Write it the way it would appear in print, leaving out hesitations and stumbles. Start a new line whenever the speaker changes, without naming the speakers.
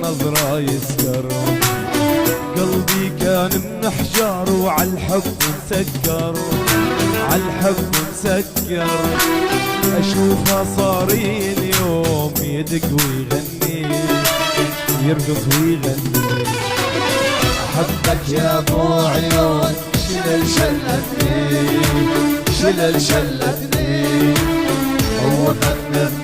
نظرة يسكر. قلبي كان من حجار وعالحب مسكر، عالحب مسكر. اشوفها صاري اليوم يدق ويغني، يرقص ويغني. احبك يا ابو عيون شلل شلتني، شلل شلتني. هو غنى